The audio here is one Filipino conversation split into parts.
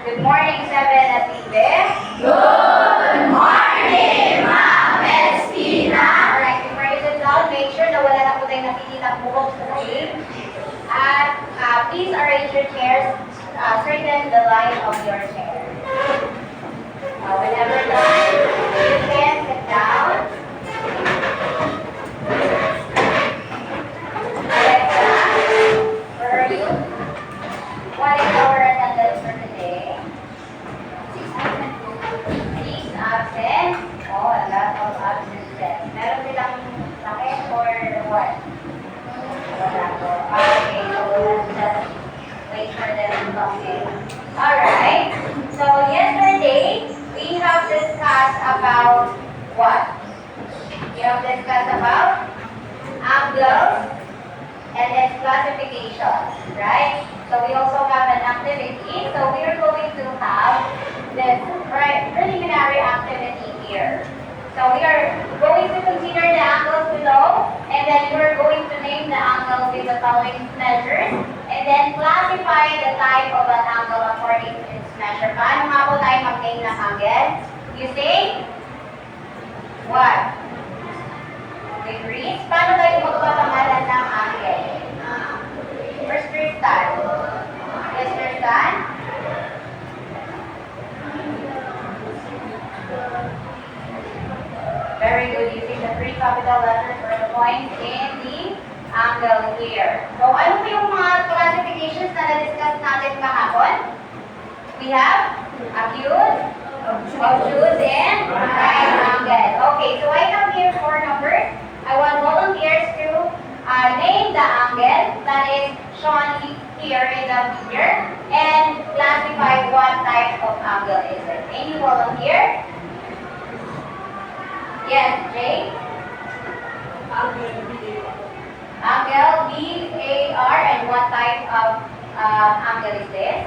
Good morning, 7 at Good morning, Ma'am Estina. Alright, before you sit down, make sure na wala na po tayong nakikita bukog sa sahig. At please arrange your chairs, straighten the line of your chair. Whenever done, you can sit down. Alexa, where are you? What is our attendance for today? 6 absent. Oh, a lot of absences. Meron silang sakit or what? Wala po. Okay, so we'll just wait for them to come in. Alright. So yesterday, we have discussed about what? We have discussed about angles and its classification, right? So we also have an activity. So we are going to have this preliminary activity here. So we are going to consider the angles below, and then we are going to name the angle with the following measures, and then classify the type of an angle according to its measure. Paano nga po tayo mag-name ng angle? Using what? Degrees. Paano tayo magpapangalan ng angle? First Tristan. Yes, Tristan? Very good. Using the 3 capital letters for the points in the angle here. So, ano po yung mga classifications na na-discuss natin kahapon? We have acute, obtuse, and right angle. Okay, so I have here 4 numbers. I want volunteers to name the angle that is shown here in the figure and classify what type of angle is it. Any volunteer? Yes, Jay? Angle BAR, and what type of angle is this?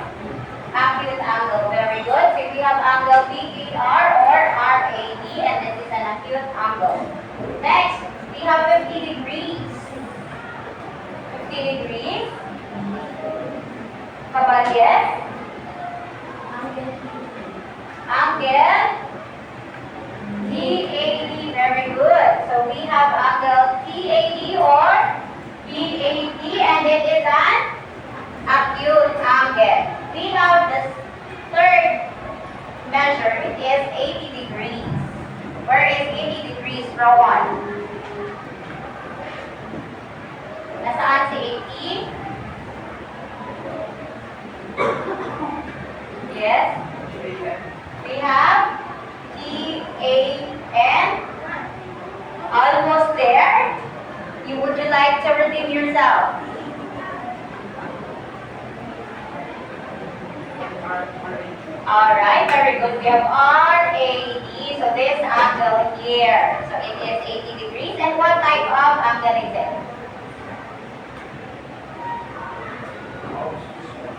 Acute angle, very good. So we have angle BAR or RAD, and this is an acute angle. Next, we have 50 degrees. 50 degrees. Kabalyes. Angle TAD, very good. So we have angle TAD or BAD, and it is an acute angle. We have the third measure, it is 80 degrees. Where is 80 degrees, Rowan? Nasaan si 80? Yes? We have TAN. Almost there. Would you like to redeem yourself? Alright, very good. We have RAD. So this angle here. So it is 80 degrees. And what type of angle is it?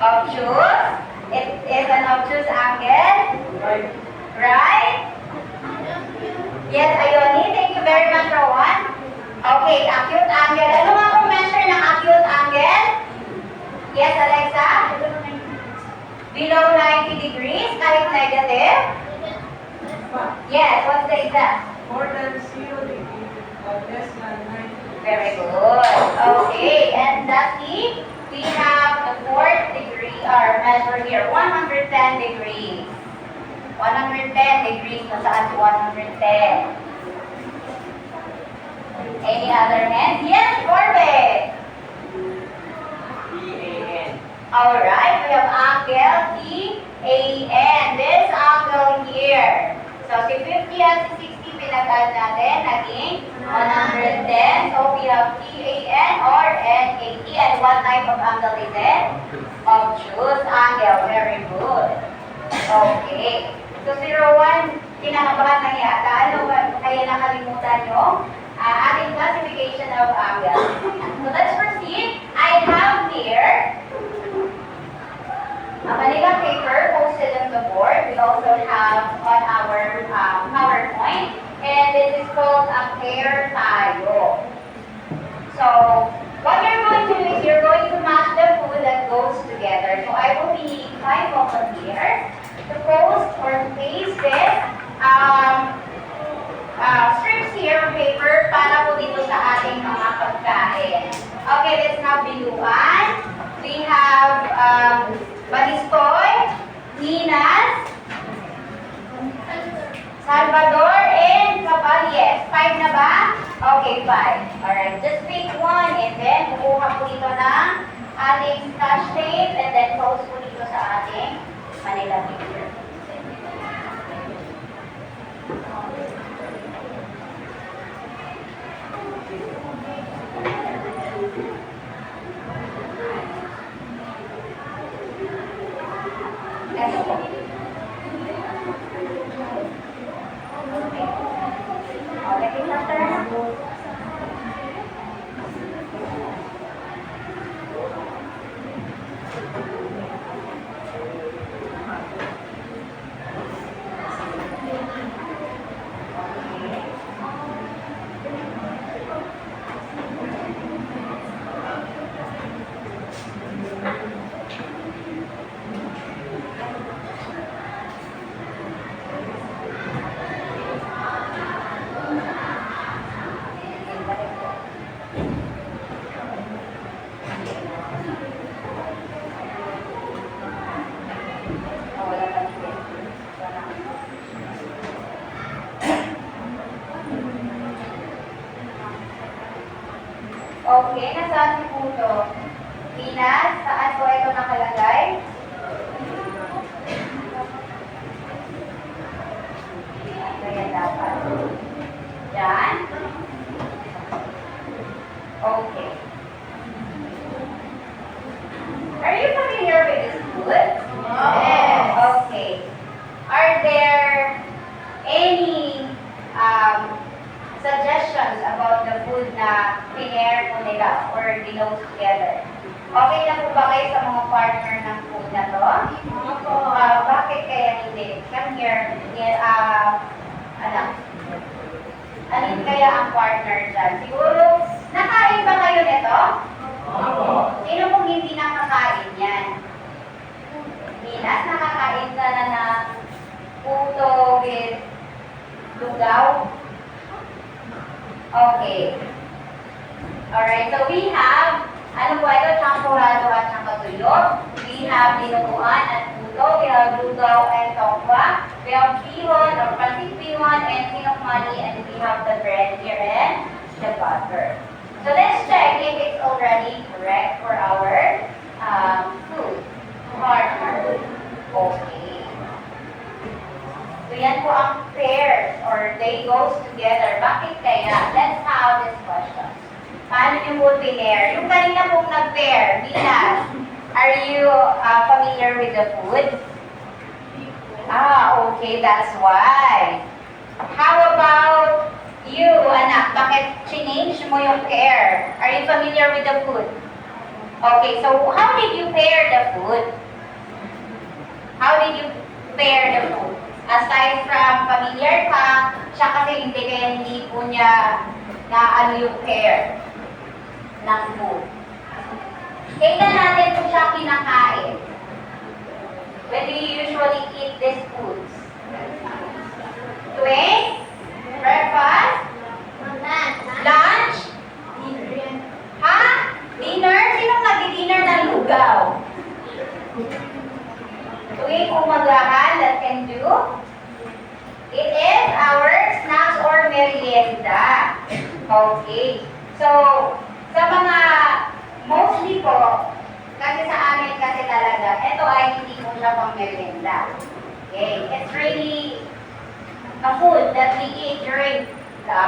Obtuse. It is an obtuse angle. Right? Yes, Ayoni. Thank you very much, Rowan. Okay, acute angle. Ano nga kung measure ng acute angle? Yes, Alexa? Below 90 degrees, kahit negative? Yes, what's the exact? More than 0 degree, but less than 90. Very good. Okay, and lastly, we have the fourth degree, or measure here, 110 degrees. 110 degrees, nasaan si 110? Any other hands? Yes, Corbett! TAN. Alright, we have angle TAN. This angle here. So, si 50 at si 60 pinag-add natin, naging 110. So, we have TAN or NAT. And what type of angle is it? Obtuse angle. Very good. Okay. So, 01, kinakabahan na yata. Ano ba? Kaya nakalimutan nyo? Ating classification of angle. So, let's proceed. I have here a Manila paper posted on the board. We also have on our PowerPoint, and this is called a pair tayo. So, what you're going to do is you're going to match the food that goes together. So, I will be 5 volunteers. have Balistoy, Ninas, Salvador, and Caballes. 5 na ba? Okay, 5. Alright, just pick one and then kukuha po dito ng ating scotch tape and then post po dito sa ating Manila picture. Ito po. Okay, after. Okay, nasaan si Puto? Pinas, saan po ito nakalagay? Kaya dapat. Yan. Okay. Are you familiar with this food? Yes. Okay. Are there any suggestions about the food na pinare po nila or dinose together? Okay na po ba kayo sa mga partner ng food na to? Bakit kaya hindi? Come here. Anak. Alin kaya ang partner dyan? Siguro, nakain ba kayo nito? Sino pong hindi nakakain yan? Minas, nakakain ka na ng puto with lugaw? Okay. Alright, so we have, ano po ito, champurado at champatulog. We have dinuguan at puto. We have lugaw and tokwa. We have bihon or pancit bihon and sinokmani, and we have the bread here and the butter. So let's check if it's already correct for our food partner. Okay. So yan po ang pairs or they goes together. Bakit kaya? Let's have this question. Paano nyo po pair? Yung kanina pong nag-pair, Minas, are you familiar with the food? Okay, that's why. How about you, anak? Bakit change mo yung pair? Are you familiar with the food? Okay, so how did you pair the food? How did you pair the food? Aside from familiar ka, siya kasi hindi po niya na ano yung pair ng food. Kailan natin po siya kinakain? When do you usually eat these foods? Tuwing? Breakfast? Lunch? Ha? Dinner? Sinong nag-dinner ng lugaw? Tuwing umagahan, that can do. It is our snacks or merienda. Okay. So, sa mga mostly po, kasi sa amin kasi talaga, ito ay hindi po siya pang merienda. Okay. It's really a food that we eat during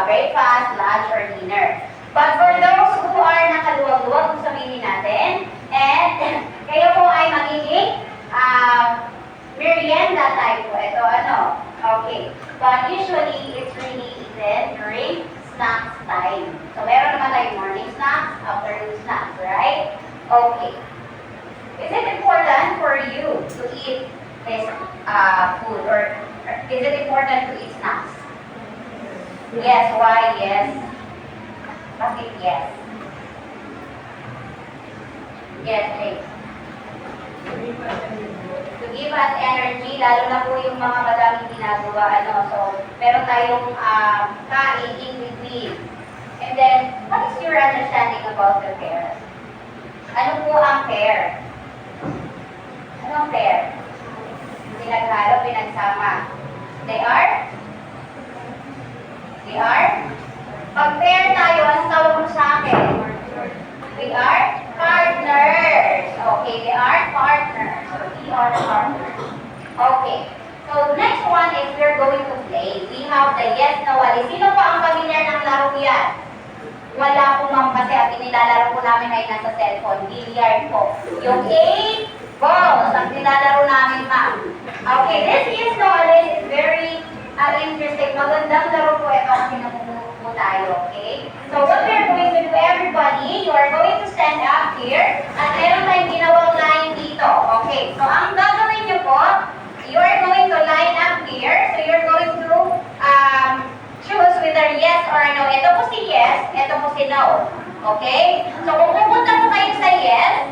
breakfast, lunch, or dinner. But for those who are nakaluwag-luwag kung sabihin natin, and kayo po ay magiging merienda type po. Ito ano? Okay. But usually, it's really eaten during snacks time. So, meron naman tayong morning snacks, afternoon snacks, right? Okay. Is it important for you to eat this food? Or is it important to eat snacks? Yes. Why yes? Bakit yes? Yes, please. To give us energy, lalo na po yung mga madaming ginagawa, so, meron tayong kain in between. And then, what is your understanding about the pair? Ano po ang pair? pair. Pinaghalo, pinagsama. They are? Pag pair tayo, anong tawag mo sa akin? We are partners. Okay, they are partners. So, we are partners. Okay. So, next one is we're going to play. We have the yes, no, wali. Sino po ang pamilyar ng laro yan? Wala po ma'am kasi ang nilalaro po namin ay nasa cellphone. Billiard po. Yung 8 balls ang nilalaro namin ma'am. Okay, this yes, no, wali is very interesting. Magandang laro po ito kasi namumuno tayo. Okay? So, what we're going to do, everybody, you are going to stand up here at meron tayong ginawang line dito. Okay, so ang gagawin nyo po, you are going to line up here. So, you're going to choose whether yes or no. Ito po si yes, ito po si no. Okay? So, kung pupunta po kayo sa yes,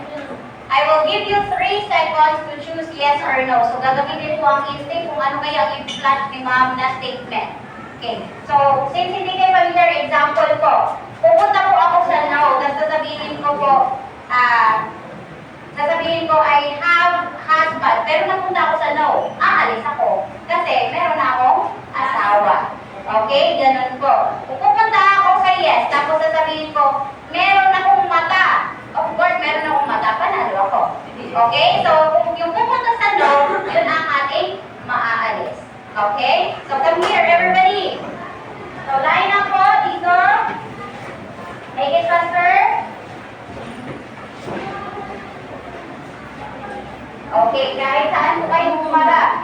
I will give you 3 seconds to choose yes or no. So, gagamitin po ang instinct kung ano kaya ang i-flash ni ma'am na statement. Okay. So, since hindi kayo familiar, example po, pupunta po ako sa no, tapos sasabihin ko po, I have husband. Pero napunta ako sa no, aalis ako. Kasi meron akong asawa. Okay? Ganun po. Kung pupunta ako sa yes, tapos sasabihin ko, meron akong mata. Of course, meron akong mata, panalo ako. Okay? So, kung yung pupunta sa no, yun ang ating maaalis. Okay? So, come here, everybody. So, line up po dito. Make it faster. Okay, kahit saan po kayo bumaba.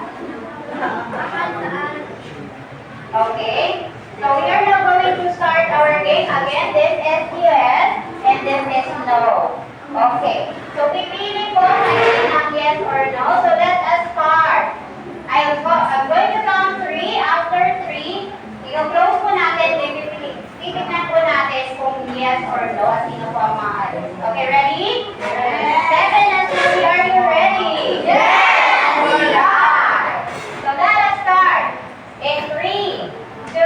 Okay? So, we are now going to start our game. Again, this is yes, and this is no. Okay. So, pipili po kayo ng yes or no. So, let us start. I'm going to count 3. After 3, i-close po natin. Titignan po natin kung yes or no at sino po ang maalis. Okay, ready? Yes. 7 and 3, are you ready? Yes, we are. So, let us start. In 3, 2,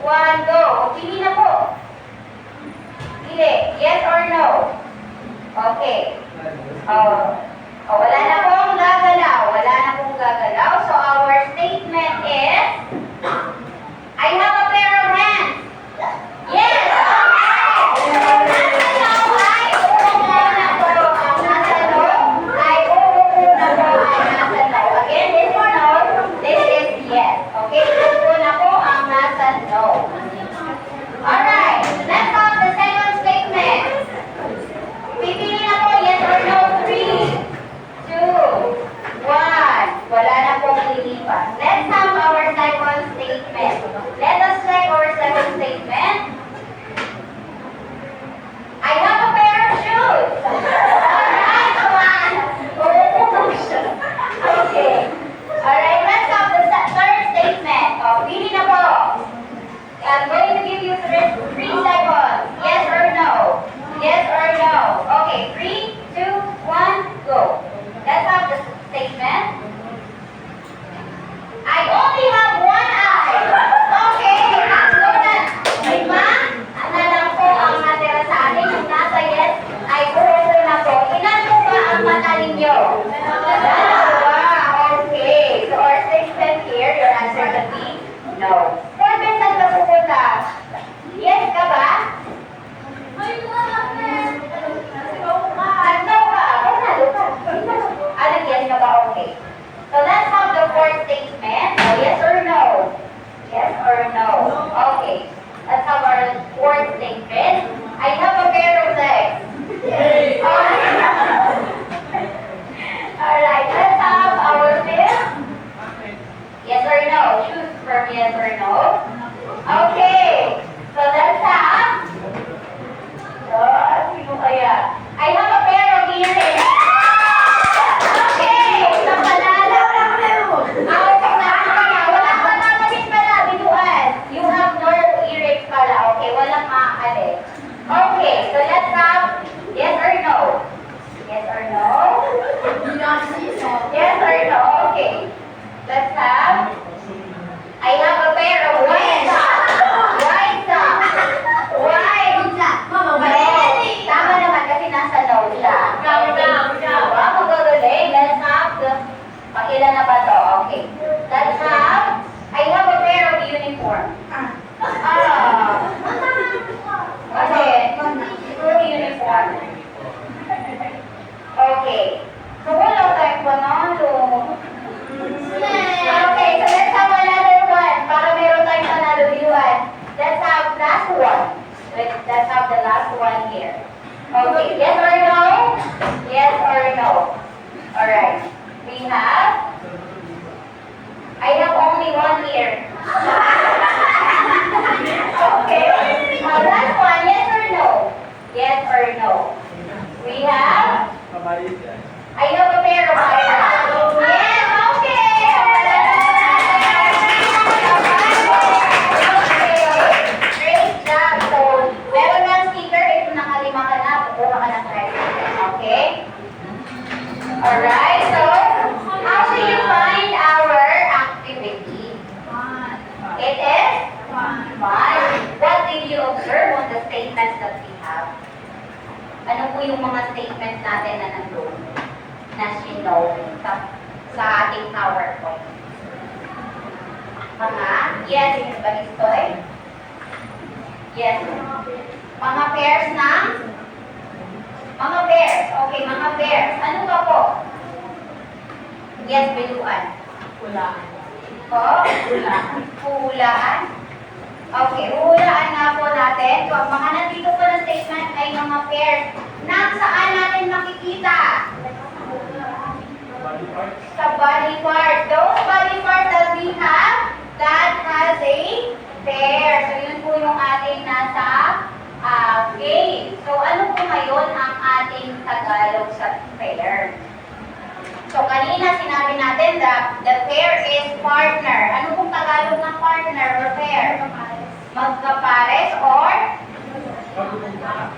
1, go. O, pili na po. Pili. Yes or no? Okay. Wala na pong gagalaw. Wala na pong gagalaw. So, our statement is, I have a pair of hands. Yes! Okay! Nasa no, ay uupo na po ang nasa no. Ay uupo na po ang nasa no. Again, this one no, this is yes. Okay? Uupo na po ang nasa no. Alright, let's have the second statement. Pipili na po, yes or no, 3, 2, 1. Wala na pong lilipas. Let's have our second statement. Let us check our second statement. I have a pair of shoes. Alright, come on. Okay. Alright, let's have the third statement. Pili na po. I'm going to give you 3 seconds. Yes or no? Yes or no? Okay, 3, 2, 1, go. Let's have the statement. I only have one eye. Okay, tatlo na. 5 na lang po ang natira sa atin. Yung nasa yes, ay uupo na po. Ilan po ba ang mata ninyo? Dalawa. Okay. So our statement here, your answer should be no. Kung saan ka pupunta? Yes ka ba? Ano ba? Panalo ka. Anong yes ka ba? Okay. So let's have the fourth statement. Yes or no? Yes or no? Okay. Let's have our fourth statement. I have a pair of legs. Alright, let's have our fifth. Yes or no? Choose from yes or no. Okay. So let's have. Sino kaya? I have a pair of earrings. Okay. So panalo. Wala pa naman din pala. Binuan. You have no earrings pala. Okay. Walang makakali. Okay. So let's have yes or no. Ilan na ba to? Okay. Let's have, I have a pair of uniform. Okay. Full uniform. Okay. So wala tayong panalo. Okay, so let's have another one. Para meron tayong panalo diwan. Let's have last one. Let's have the last one here. Okay, yes or no? Yes or no? Alright. We have, I have only one here. Okay. Last one, yes or no? Yes or no? We have, I have a pair of eyebrows. Yes, okay. Great job. So, meron ng sticker. If nakalima ka na, kukuha ka ng credit. Okay? Alright, so, how do you find our activity? It is fun. What did you observe on the statements that we have? Ano po yung mga statements natin na nandun? Na sinow sa ating PowerPoint. Yes, Balistoy? Yes. Mga pairs ng? Mga pairs. Okay, mga pairs. Ano ba po? Yes, biluan. Hulaan. Po? Hulaan. Okay, hulaan nga po natin. So, ang mga nandito po na statement ay mga pairs na saan natin makikita? Sa body part. Those body parts that we have, that has a pair. So, yun po yung ating nasa case. So, ano po ngayon ang ating Tagalog sa pair? So, kanina sinabi natin that the pair is partner. Ano pong Tagalog ng partner or pair? Magkapares or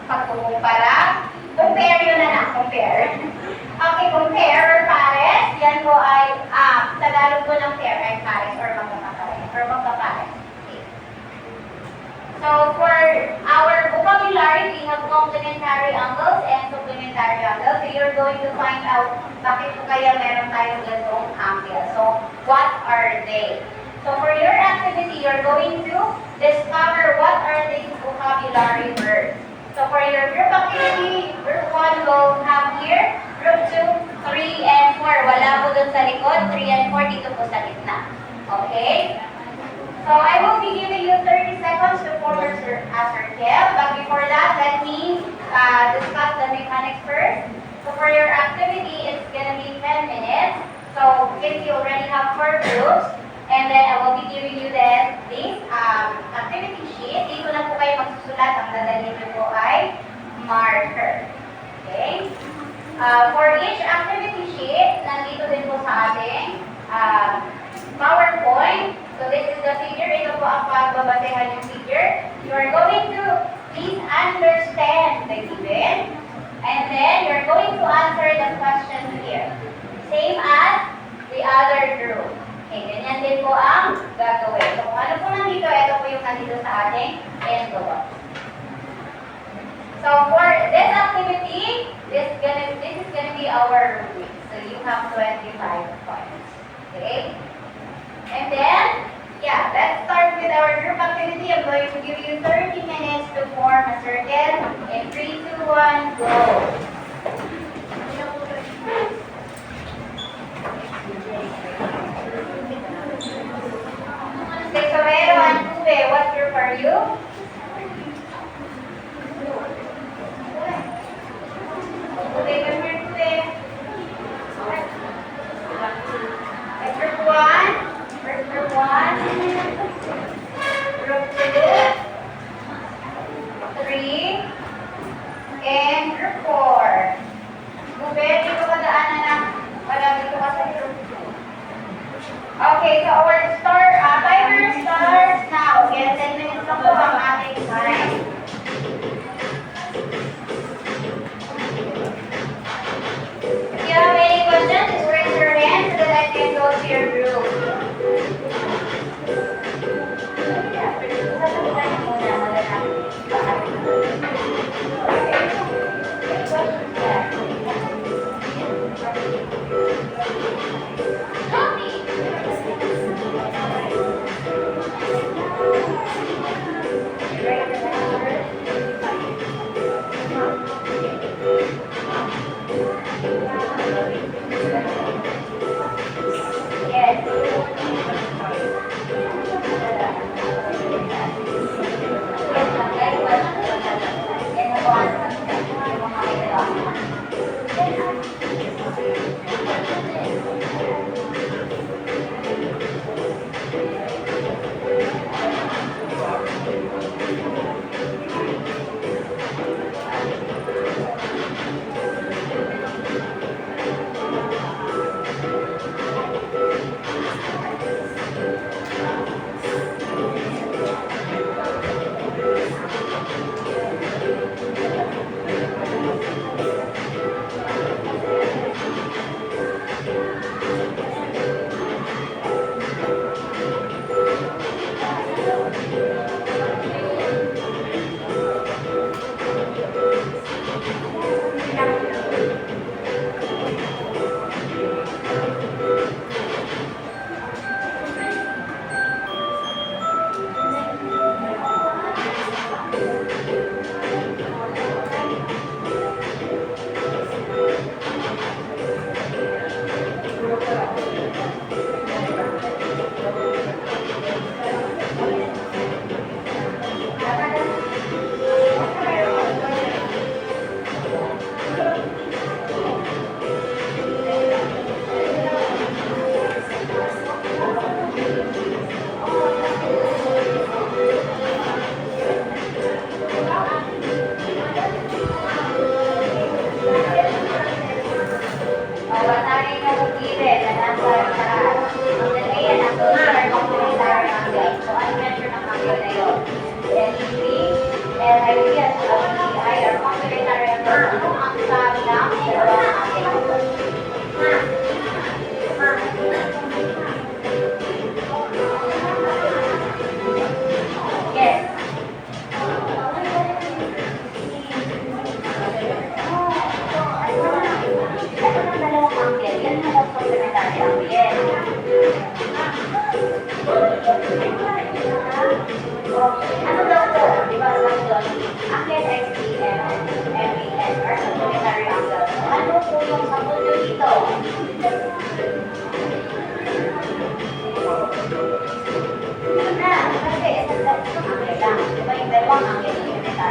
pagkukumpara? Compare yun na lang, compare. Okay, compare or pares, yan po ay, Tagalog po ng pair ay pares or magkapares. Okay. So, for our vocabulary, we have complementary angles and supplementary angles. So, you're going to find out bakit po kaya meron tayong ganitong angle. So, what are they? So, for your activity, you're going to discover what are these vocabulary words. So, for your group activity, group 1 will have here, group 2, 3, and 4. Wala po dun sa likod, 3 and 4 dito po sa gitna. Okay? So, I will be giving you 30 seconds to form a circle. But before that, let me discuss the mechanics first. So, for your activity, it's gonna be 10 minutes. So, since you already have 4 groups, and then I will be giving you this activity sheet. Dito na po kayo magsusulat. Ang dadalhin niyo po ay marker. Okay? For each activity sheet, nandito din po sa ating PowerPoint. So this is the figure. Ito po ang pagbabasehan yung figure. You are going to please understand the given. And then you're going to answer the question here. Same as the other group. Okay, ganyan din po ang gagawin. So, kung ano po nandito, ito po yung nandito sa ating envelope. So, for this activity, this is gonna be our rubric. So, you have 25 points. Okay? And then, yeah, let's start with our group activity. I'm going to give you 30 minutes to form a circle. In 3, 2, 1, go! Tesorero and Tube, what group are you? Tube, member Tube. Group 1, group 1, group 2, 3, and group 4. Tube, dito ka daanan na. Wala dito ka sa group 2. Okay, so our timer starts now. Okay, 10 minutes na po ang ating time. If you have any questions, just raise your hand so that I can go to your group. Sasabitan niyo muna, wala na. Okay. Any questions? Yeah.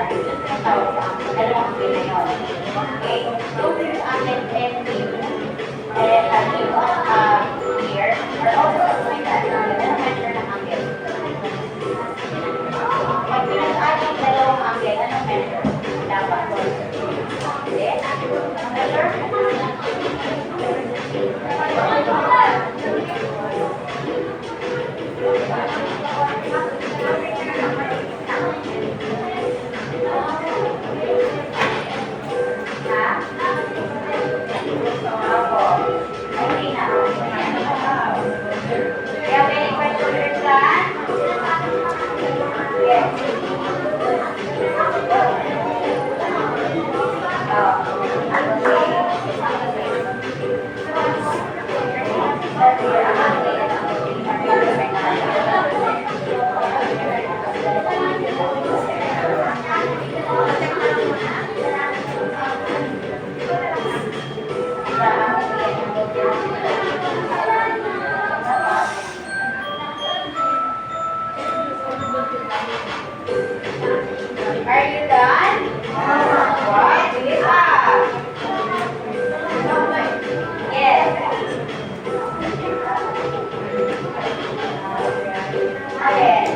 yan. So, dalawang angle na yun. Okay? Those angle and here are also like that. Ganun measure ng angle. Pag pinag-add yung dalawang angle, anong measure? Dapat. Okay? Measure? Are you done? What? Yes. Again.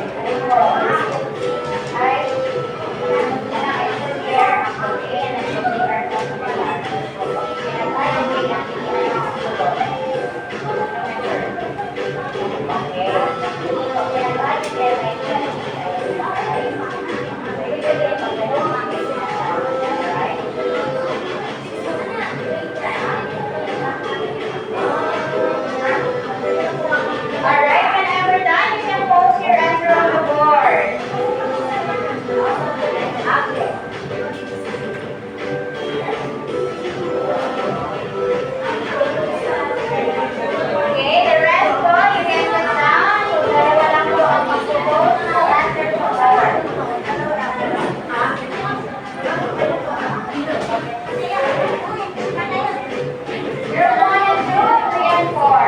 Alright, whenever done, you can post your answer on the board. Okay, the rest po, you can put down. So, dalawa lang po ang mag-post ng answer to board. Group 1 and 2, 3 and 4.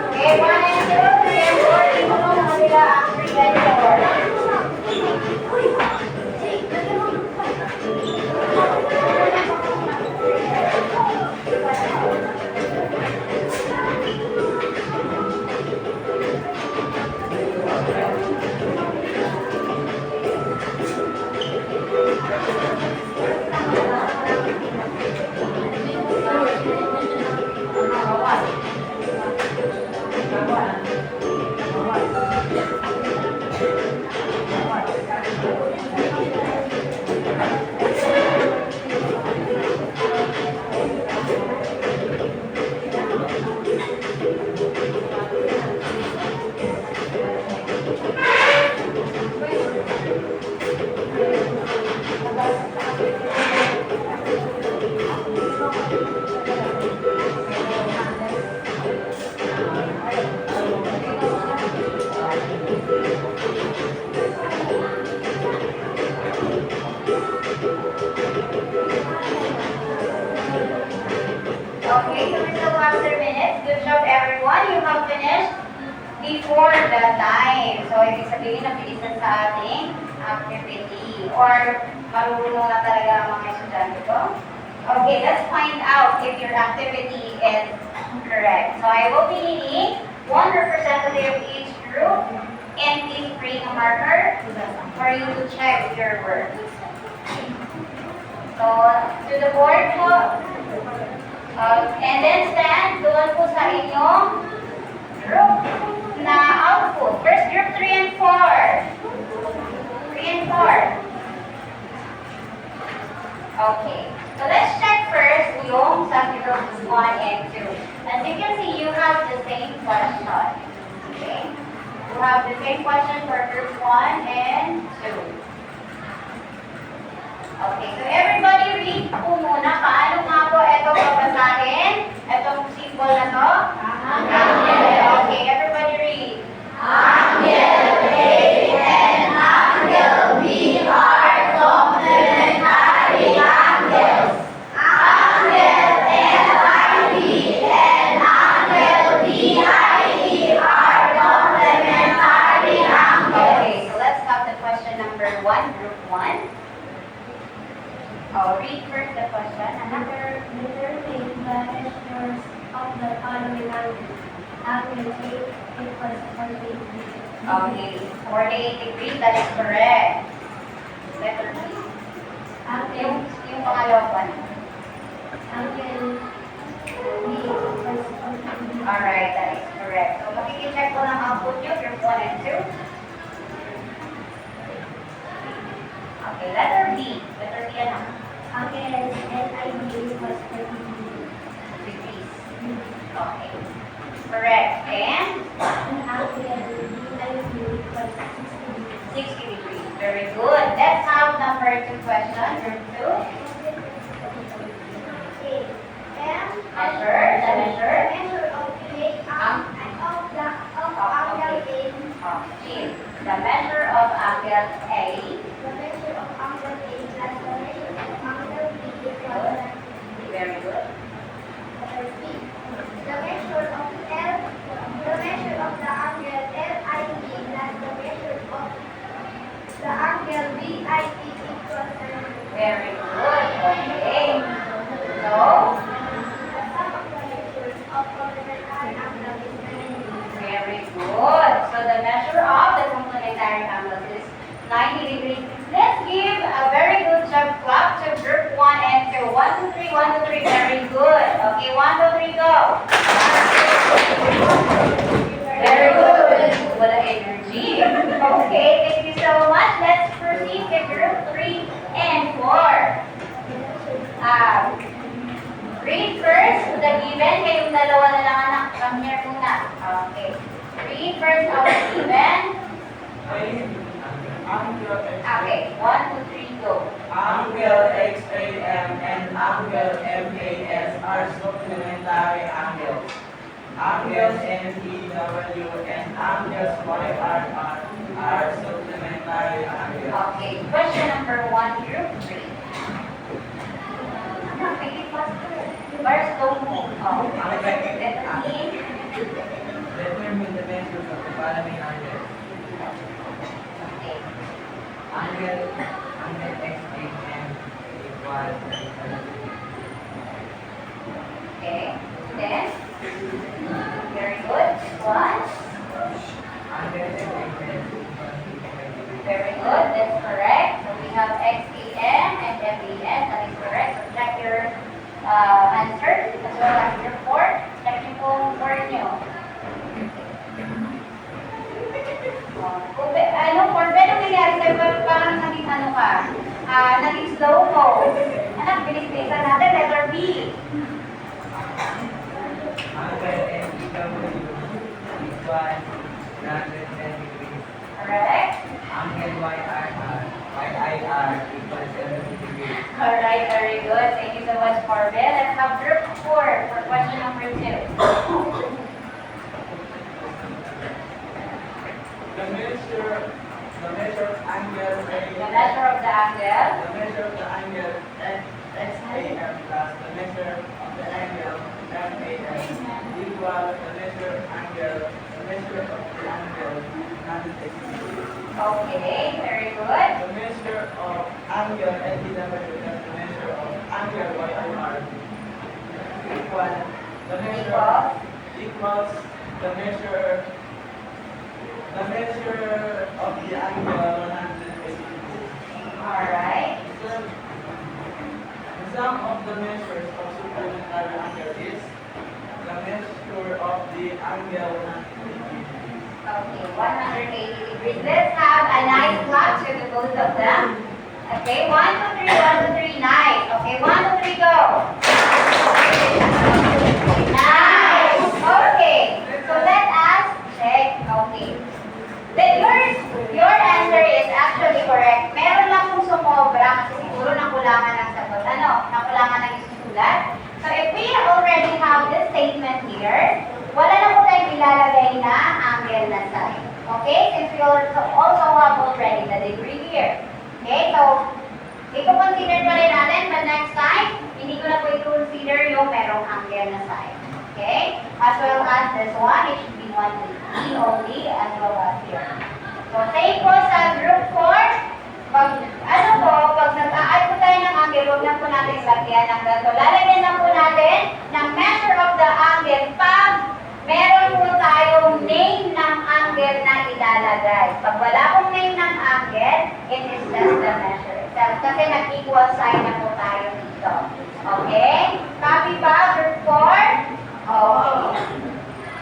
Okay, 1 and 2, 3 and 4. Ito mo na sila ang 3 and 4. Okay, so we still have 3 minutes. Good job, everyone. You have finished before the time. So, ibig sabihin, nabilisan sa ating activity. Or, marunong na talaga ang mga estudyante ko. Okay, let's find out if your activity is correct. So, I will be needing one representative of each group, and please bring a marker for you to check your work. So, to the board po. And then stand doon po sa inyong group na output. First group 3 and 4. 3 and 4. Okay. So let's check first yung sa groups 1 and 2. As you can see, you have the same question. Okay? You have the same question for group 1 and 2. Okay, so everybody read po muna paano nga po ito babasahin. Itong symbol na to. Okay, everybody read. Angle A and angle B are complementary angles. Angle NIB and angle BIE are complementary angles. Okay, so let's have the question number 1, group 1. following angle A equals 48 degrees. Okay, 48 degrees, that is correct. Letter B. Yung pangalawa pa. Angle B equals 48 degrees. Alright, that is correct. So, makikicheck ko ng output nyo, group 1 and 2. Okay, letter B. Letter B ano? Angle LIB equals 30 Degrees. Okay. Correct. And? Angle DIB equals 60 degrees. 60 degrees. Very good. Let's have number 2 question, group 2. Okay. Measure, the measure. Measure of the angle A. G. The measure of angle A. The measure of angle A plus the measure of angle B equals Very good. C. The measure of L, the measure of the angle LIB plus the measure of the angle BIT equals Very good. Okay. So, the sum of the measures of complementary angle is 90. very good. So the measure of the complementary angles is 90 degrees. Let's give a very good job clap to group 1 and 2. 1, 2, 3, 1, 2, 3. Very good. Okay, 1, 2, 3, go. Very good. What an energy. Okay, thank you so much. Let's proceed to group 3 and 4. Read first the given. Kayong dalawa na lang anak. Come here muna. Okay. Read first our given. Okay. 1, 2, 3, go. Angle XAM and angle MAS are supplementary angles. Angles NEW and angles YR are supplementary angles. Okay. Question number 1, group 3. Anak, make it faster. Where's Tony? Oh, let me. Determine the measures of the following angles. Okay. Angle XAM equals Okay. Then, very good. One. angle XAM Very good. That's correct. So we have XAM and MAN. That is correct. So check your answer as well as your report. Check yung report nyo. Ano, for pero nangyari sa'yo, parang naging ano ka, naging slow mo. Anak, bilis-bilisan natin. Letter B. Angle NEW equals 110 degrees. Correct? Angle YIR equals 70 degrees. Alright, very good. Thank you so much, Corbin. Let's have group 4 for question number 2. The measure of angle The measure of the angle. the measure of the angle XAM plus the measure of the angle MAM equal the measure of the angle 90 Okay, very good. The measure of angle NEW plus the measure of angle YIR equal the measure equals the measure of the angle 180 degrees. Alright. The sum of the measures of supplementary angle is the measure of the angle 180 degrees. Okay, 180 degrees. Let's have a nice clap to the both of them. Okay, 1, 2, 3, 1, 2, 3, nice. Okay, 1, 2, 3, go. Nice. Okay, so let us check. Okay. Your answer is actually correct. Meron lang kung sumobra kasi siguro nakulangan ng sagot. Ano? Nakulangan ng isusulat. So if we already have this statement here, wala na po tayong ilalagay na angle na side. Okay? Since we also have already the degree here. Okay? So, i-consider pa rin natin, but next time, hindi ko na po i-consider yung merong angle na side. Okay? As well as this one, it should be 180 only, as well as here. So, same po sa group 4, pag nag-a-add po tayo ng angle, huwag na po natin lagyan ng ganito. Lalagyan na po natin ng measure of the angle pag it is just the measure itself. Kasi nag-equal sign na po tayo dito. Okay? Copy ba, group 4? Okay.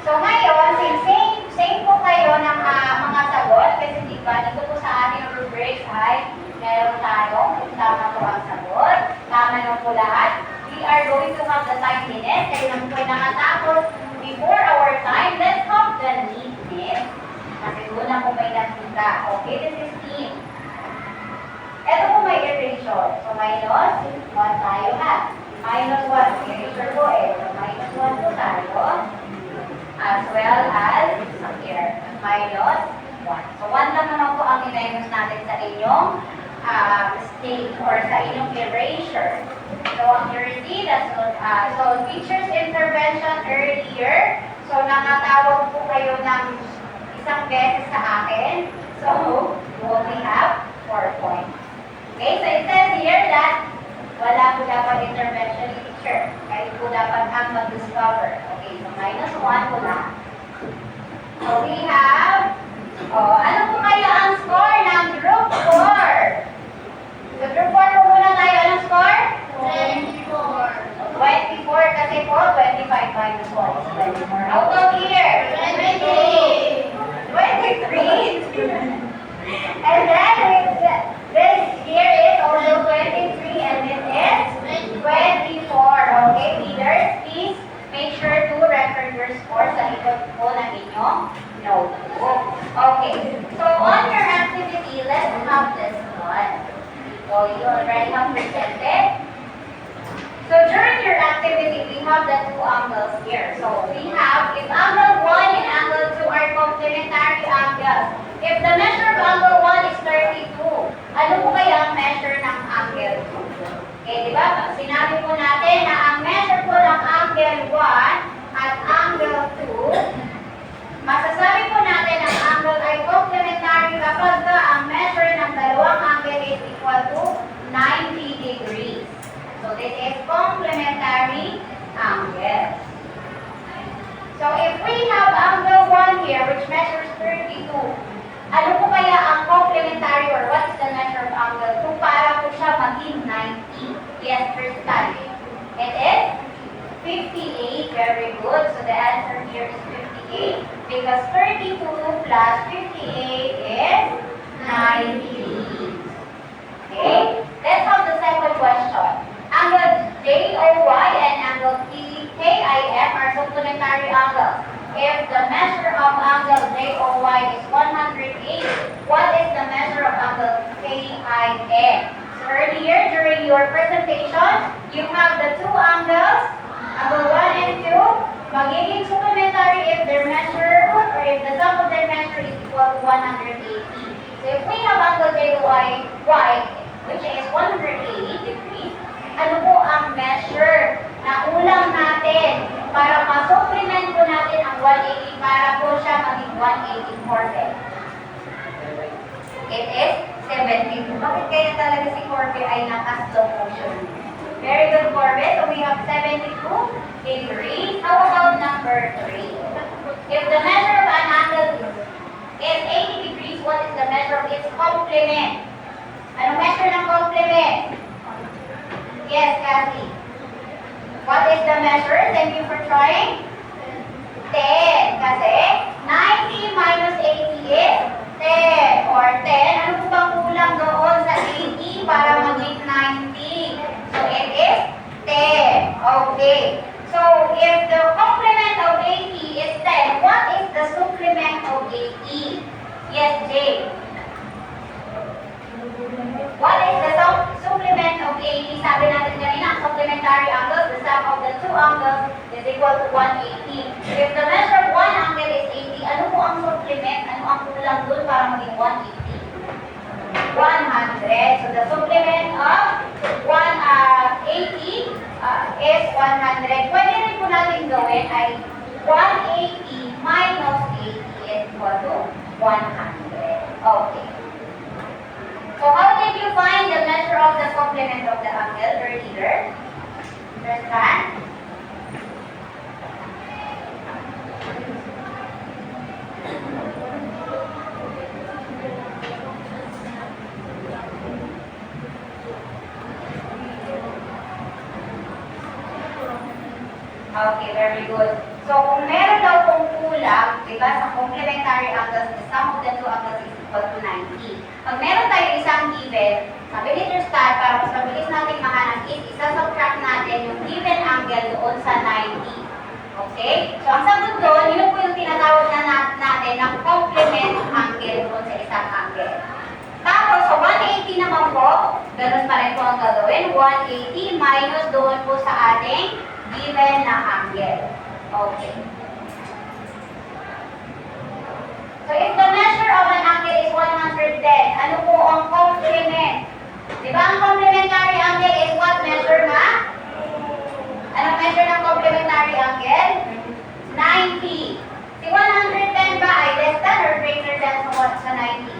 So ngayon, since same po kayo ng mga sagot, kasi di ba, dito po sa ating rubrics ay meron tayo kung tama po ang sagot. Tama na po lahat. We are going to have the time limit. Kayo naman po ay nakatapos before our time. Let's have the neatness. Kasi doon na po may nakita. Okay, this is neat. Ito po may erasure. So minus 1 tayo ha. Minus 1. Erasure po eh. So minus 1 po tayo. As well as here. Minus 1. So 1 lang naman po ang minus natin sa inyong state or sa inyong erasure. So ang you so teacher's intervention earlier. So nakatawag po kayo ng isang beses sa akin. So you only have 4 points. Okay, so it says here that wala po dapat intervention ni teacher. Kayo po dapat ang mag-discover. Okay, so minus 1 po lang. So we have, ano po kaya ang score ng group 4? So group 4 po muna tayo. Anong score? 24 kasi po, 25 minus 1 is 24. How about here? 23. And then this here is also 23 and this is 24. Okay, leaders, please make sure to record your score sa likod po ng inyong notebook. Okay, so on your activity, let's have this one. So you already have presented. So during your activity, we have the two angles here. So we have, if angle 1 and angle 2 are complementary angles. If the measure of angle 1 is 32, ano po kaya ang measure ng angle 2? Okay, di ba? Sinabi po natin na ang measure po ng angle 1 at angle 2, masasabi po natin ang angle ay complementary kapag ang measure ng dalawang angle is equal to 90 degrees. So this is complementary angle. So if we have angle 1 here which measures 32, ano po kaya ang complementary or what is the measure of angle 2 para po siya maging 90? Yes, first time. It is 58. Very good. So the answer here is 58 because 32 plus 58 is 90. Okay? Let's have the second question. Angle JOY and angle KIM are supplementary angles. If the measure of angle JOY is 108, what is the measure of angle KIM? So earlier during your presentation, you have the two angles, angle 1 and 2, magiging supplementary if their measure or if the sum of their measure is equal to 180. So if we have angle JOY, which is 180 degrees, ano po ang measure na ulang natin para ma-supplement po natin ang 180 para po siya maging 180 It is 72. Bakit kaya talaga si Corby ay naka-slow motion? Very good, Corby. So we have 72 degrees. How about number 3? If the measure of an angle is 80 degrees, what is the measure of its complement? Anong measure ng complement? Yes, Kathy. What is the measure? Thank you for trying. 10. Kasi 90 minus 80 is 10. Or 10. Ano po bang kulang doon sa 80 para maging 90? So it is 10. Okay. So if the complement of 80 is 10, what is the supplement of 80? Yes, Jay. What is the supplement of 80? Sabi natin kanina, ang supplementary angles, the sum of the two angles is equal to 180. If the measure of one angle is 80, ano po ang supplement? Ano ang kulang doon para maging 180? 100. So the supplement of 180 is 100. Pwede rin po natin gawin ay 180 minus 80 is equal to 100. Okay. So how did you find the measure of the complement of the angle earlier? Understand? Okay, very good. So, kung meron daw pong kulang, di ba, sa complementary angles, the sum of the two angles is equal to 90. Pag meron tayo isang given, sabi ni Sir Star, para mas mabilis natin mahanap is, isa-subtract natin yung given angle doon sa 90. Okay? So, ang sagot doon, yun po yung tinatawag na natin ng complement angle doon sa isang angle. Tapos, sa 180 naman po, ganun pa rin po ang gagawin. 180 minus doon po sa ating given na angle. Okay. So, if the measure of an angle is 110, ano po ang complement? Di ba ang complementary angle is what measure na? Anong measure ng complementary angle? 90. Si 110 ba ay less than or greater than sa 90?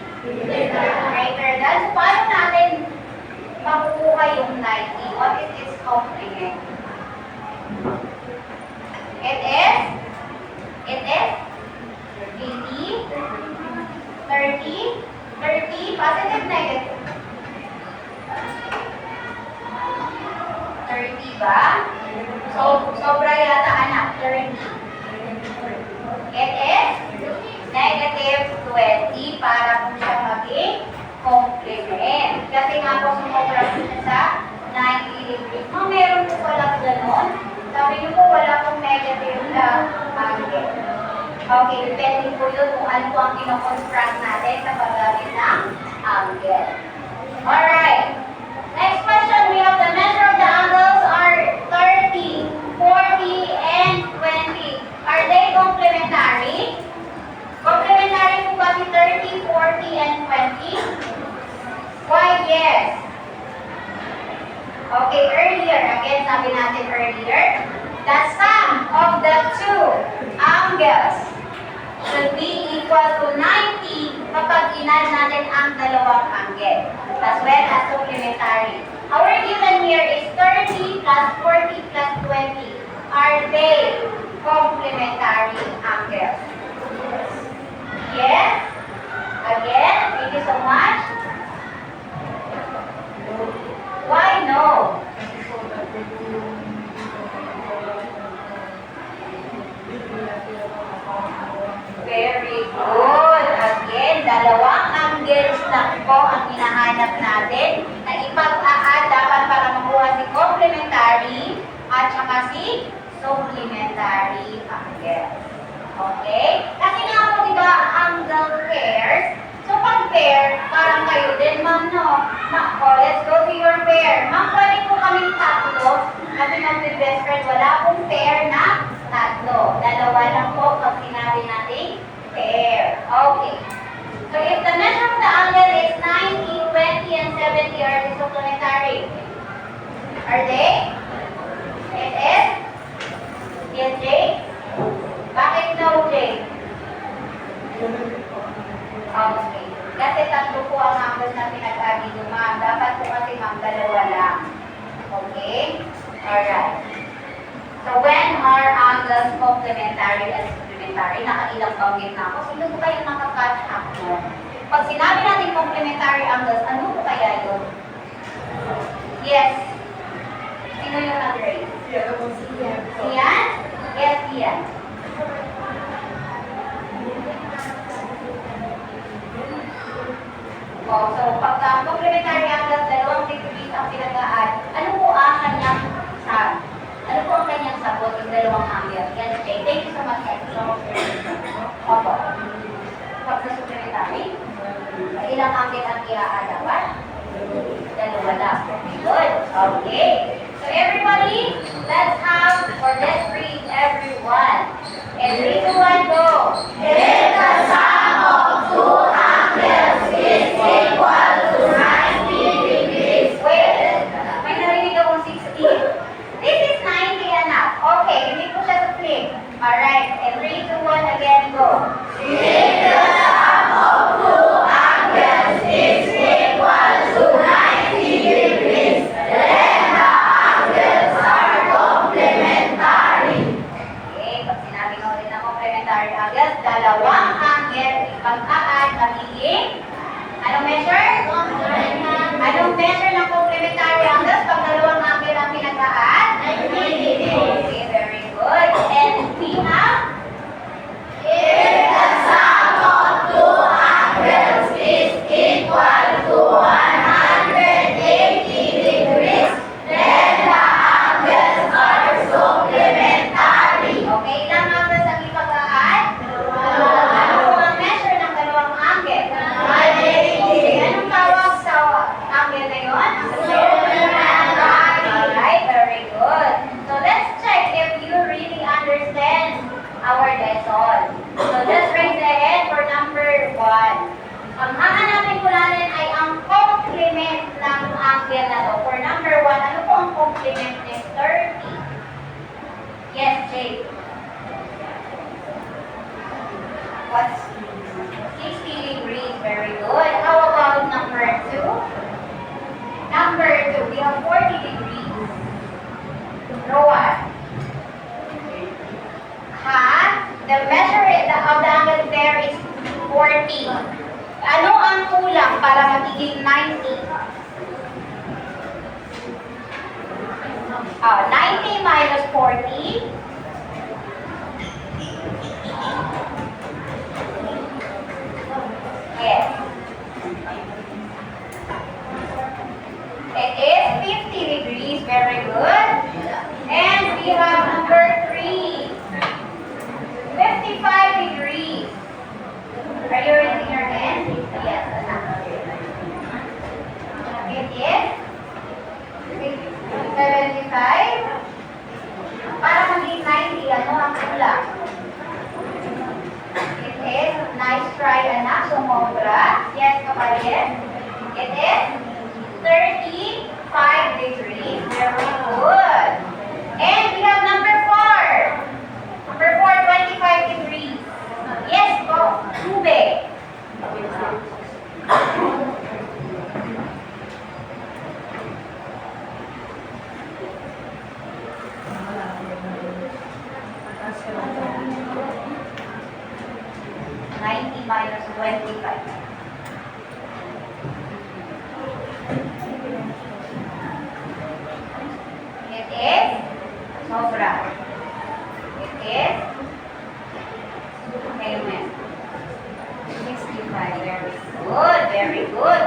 Greater than. So, paano natin makukuha yung 90? What is its complement? It is 80, 30, positive, negative. 30 ba? So, sobra yata anak, 30. It is negative 20 para po siya maging complement. Kasi nga po sumobra po siya sa 90 degrees. Meron po pala gano'n. Sabi niyo po wala pong negative na angle. Okay, depende po yun kung ano po ang kinoconstruct natin sa paggamit ng angle. Alright. Next question, we have the measure of the angles are 30, 40, and 20. Are they complementary? Complementary po ba si 30, 40, and 20? Why yes? Okay, earlier, again, sabi natin earlier, the sum of the two angles should be equal to 90 kapag inad natin ang dalawang angle, as well as complementary. Our given here is 30 plus 40 plus 20. Are they complementary angles? Yes? Again, thank you so much. Why no? Very good. Again, dalawang angles lang po ang hinahanap natin na ipag-add dapat para makuha si complementary at saka si supplementary angle. Okay? Kasi nga po, di ba, angle pairs. So, pag pair, parang kayo din, ma'am, no? Let's go to your pair. Ma'am, pwede po kaming tatlo. Kasi mag-best friend, wala pong pair na tatlo. Dalawa lang po pag sinabi natin pair. Okay. So, if the measure of the angle is 90, 20, and 70, are they supplementary? Are they? It is? Yes, Jay? Bakit no, Jay? Okay. Kasi tatlo po ang angles na pinag-agi nyo, ma'am. Dapat po kasi ma'am, dalawa lang. Okay? Alright. So, when are angles complementary and supplementary? Nakailang banggit na ako. Sino po kayo nakaka-catch up mo? Pag sinabi natin complementary angles, ano po kaya yun? Yes. Sino yung nag-rate? Siyan? Yes, Siyan. Oh, so, pagka complementary angles, dalawang degrees ang pinag-add, ano po ang kanyang sagot? Ano po ang kanyang sagot yung dalawang angles? Yes, Jay. Thank you so much. Opo. Pag sa supplementary, ilang angle ang i-add dapat? Dalawa lang. Good. Okay. So, everybody, let's have, or let's read everyone. And 3, 2, 1, go. If the sum of two angles is equal to 90 degrees. Wait, may narinig akong 60. This is 90 anak. Okay, hindi po siya sa flip. Alright, and 3, 2, 1, again, go. If the sum of two angles is equal to 90 degrees, then the angles are complementary. Okay, pag sinabi ko ulit ng complementary angles, dalawang angle, ipag-add, magiging, anong measure? Anong measure ng complementary angles pag dalawang angle ang pinag-add? 90 degrees. Okay, very good. good. And we have okay, ilang angles ang ipag-add? Ano po ang measure ng dalawang angle? Anong tawag sa angle na yun? Alright, very good. So let's check if you really understand our lesson. So just raise the hand for number 1. Ang hahanapin ko natin ay ang complement ng angle na to. For number 1, ano po ang complement ni 30? Yes, Jake. What's 60 degrees? Very good. How about number 2? Number 2, we have 40 degrees. Rowan. The measure of the angle there is 40. Ano ang kulang para magiging 90? 90 minus 40. Yes. It is 50 degrees. Very good. And we have number 3. 55 degrees. Are you raising your hand? Yes. It is 75. Para maging 90, ano ang kulang? It is, nice try anak, sumobra. Yes, kapatid. It is 35 degrees. Very good. And we have number 4. Number 4, 25 degrees. Yes po, tubig. Minus 25. It is sobra. It is payment. 65. Very good. Very good.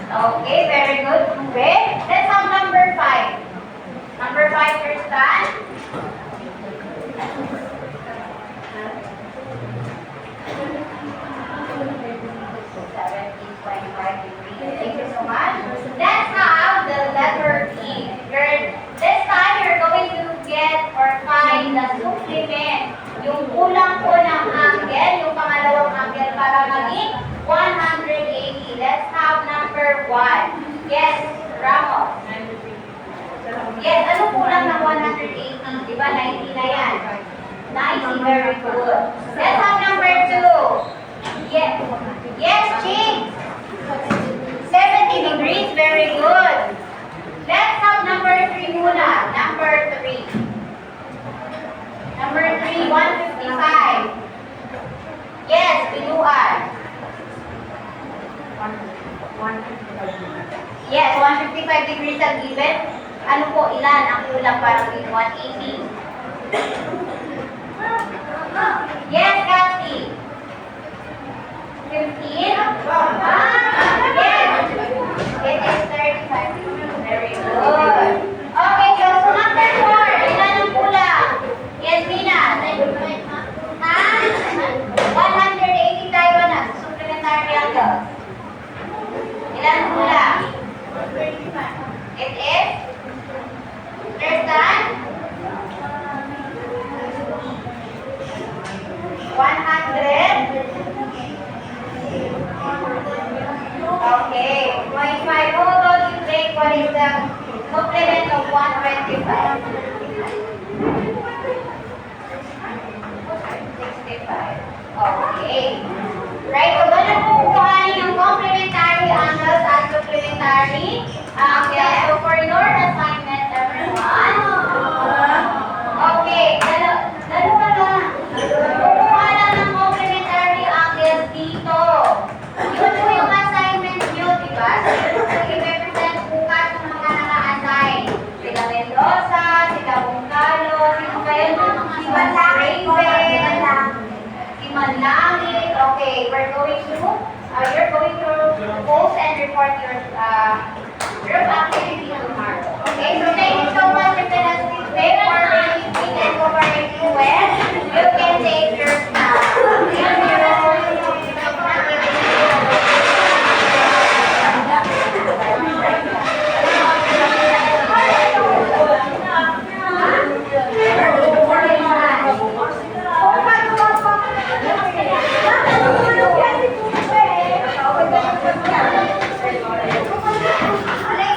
Okay, very good. Okay. Let's have number 5. Number 5, Kirsten. Thank you so much. Let's have the letter E. This time, you're going to get or find the supplement. Yung kulang po ng angle, yung pangalawang angle para maging 180. Let's have number 1. Yes, Ramos. Yes, ano kulang ng 180? Di ba 90 na yan? 90, very good. Let's have number 2. Yes. Yes, Ching. 70 degrees, very good. Let's have number 3 muna. Number 3. Number 3, 155. Yes, biluan. Yes, 155 degrees ang given. Ano po, ilan ang kulang para maging 180? Yes, Kathy. 15? Yes. It is 35. Very good. Okay, so number 4. Ilan ang kulang? Yes, Mina. Ha? 180 tayo na. Supplementary angle. Ilan ang kulang? It is? Understand? 100? Okay. 25. Hold on, you take what is the complement of 125? 65. Okay. Right, so ganun po kukuhanin yung complementary angles at supplementary angles. So for your assignment, everyone, okay, dalawa lang. Kukuha lang ng complementary angles dito. Yun po yung assignment nyo, di ba? So yun po i-represent bukas ng mga naka-assign. Sila Mendoza, sila Bungalo, sino kayo, di ba? You're going to post and report your group activity